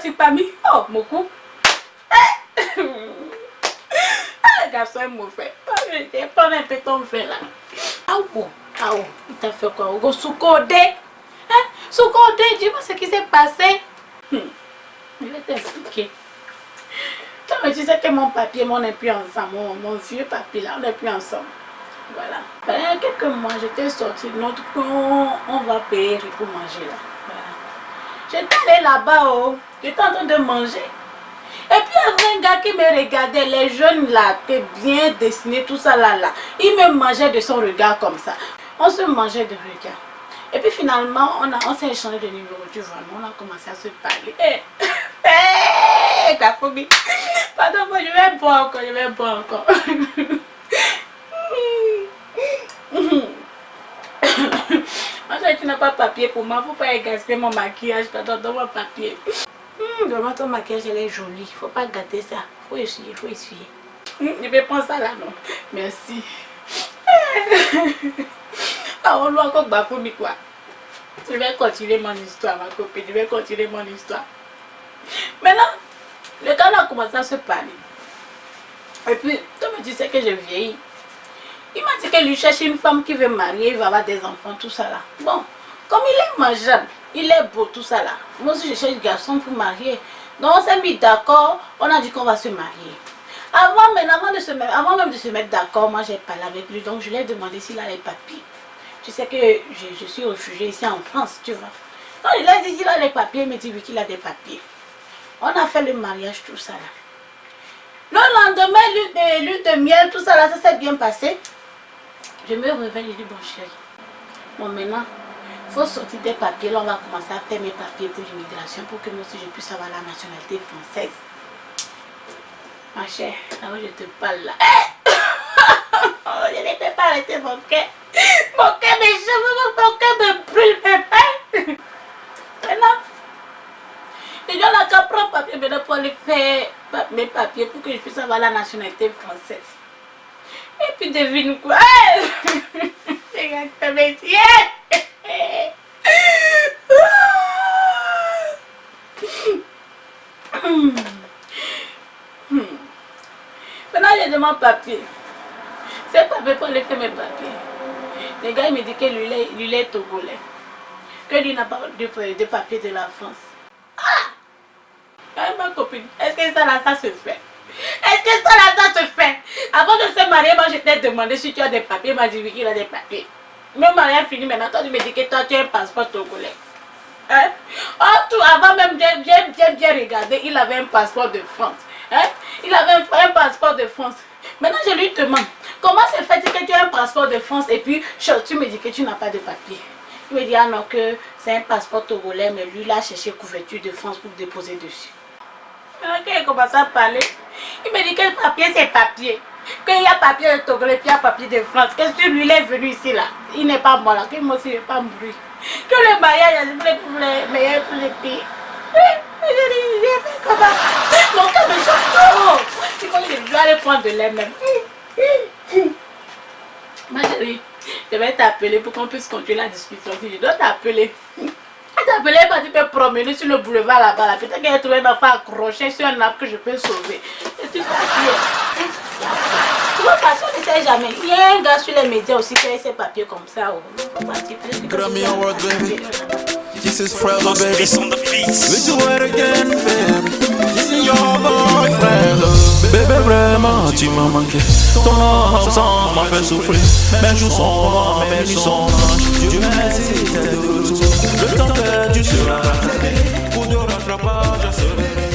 sortir parmi. Oh, mon coup. Le garçon est mauvais. Je vais prendre un peu ton verre là. Ah bon, il t'a fait quoi? Au sous-codé. Hein? Sous-codé, dis-moi ce qui s'est passé. Je vais t'expliquer. Toi, mais tu sais que mon papier, on n'est plus ensemble. Mon vieux papier là, on n'est plus ensemble. Voilà. Il y a quelques mois, j'étais sortie. Notre on va payer pour manger là. Voilà. J'étais allée là-bas, j'étais en train de manger. Et puis il y avait un gars qui me regardait, les jeunes là, que bien dessiné, tout ça là. Il me mangeait de son regard comme ça. On se mangeait de regard. Et puis finalement, on s'est échangé de numéro, tu vois. On a commencé à se parler. T'as promis. Pardon, je vais boire encore, Moi, tu n'as pas papier pour moi, faut pas gaspiller mon maquillage, dans mon papier. Vraiment, ton maquillage, elle est jolie, il faut pas gâter ça, faut essuyer. Je vais prendre ça là, non? Merci. On doit encore bafouiller quoi. Je vais continuer mon histoire, ma copine, Maintenant, le gars a commencé à se parler. Et puis, toi me disais que je vieillis. Il m'a dit que lui cherche une femme qui veut marier, il va avoir des enfants, tout ça là. Bon, comme il est mangeable, il est beau, tout ça là. Moi aussi je cherche un garçon pour marier. Donc on s'est mis d'accord, on a dit qu'on va se marier. Avant même de se mettre d'accord, moi j'ai parlé avec lui, donc je lui ai demandé s'il a les papiers. Tu sais que je suis réfugiée ici en France, tu vois. Donc il a dit s'il a les papiers, il me dit oui qu'il a des papiers. On a fait le mariage, tout ça là. Le lendemain, lune de miel, tout ça là, ça s'est bien passé. Je me réveille, je dis bon chéri, bon maintenant, il faut sortir des papiers, là on va commencer à faire mes papiers pour l'immigration pour que moi aussi je puisse avoir la nationalité française. Ma chère, là où je te parle là, oh, je ne peux pas arrêter mon cœur, mes cheveux, mon cœur me brûle, maintenant, je dois la prendre papier maintenant pour aller faire mes papiers pour que je puisse avoir la nationalité française. Et puis devine quoi? Regarde comme mes yeux. Maintenant je demande papier. C'est papier pour aller faire mes papiers. Le gars il me dit que lui est togolais. Que lui n'a pas de papier de la France. Ma copine, est-ce que ça là ça se fait? Ça se fait? Avant de se marier, moi je t'ai demandé si tu as des papiers, il m'a dit oui qu'il a des papiers. Mon mariage fini maintenant, toi tu me dis que toi tu as un passeport togolais. Hein? Avant même, j'ai bien regardé, il avait un passeport de France. Hein? Il avait un passeport de France. Maintenant je lui demande, comment se fait-il que tu as un passeport de France et puis tu me dis que tu n'as pas de papiers? Il me dit ah non que c'est un passeport togolais, mais lui il a cherché couverture de France pour déposer dessus. Quand il commence à parler, il me dit que le papier c'est papier. Qu'il y a papier de Togolais et il y a papier de France. Que si lui il est venu ici là, il n'est pas mort là, que moi aussi je ne vais pas mourir. Que le mariage est pour les meilleurs pour les pays. Je dis comment? Mon cœur me choque trop. C'est comme je dois aller prendre de l'air même. Ma chérie, je vais t'appeler pour qu'on puisse continuer la discussion. Si je dois t'appeler. T'appeler parce que tu peux promener sur le boulevard là-bas. Là. Peut-être qu'elle a trouvé un enfant accroché sur un arbre que je peux sauver. Et tu vas dire. Tu vois, parce qu'on ne sait jamais. Il y a un gars sur les médias aussi qui a ses papiers comme ça. Grammy Award, baby. This is Frello, baby. Would you wear again, baby? This is your boyfriend. Bébé, vraiment, tu m'as manqué. Ton absence m'a fait souffrir. Mes jours sont noirs, mes nuits sont blanches. Dieu merci, t'es de retour. Le temps perdu sera rattrapé. Pour de rattrapage, je serai.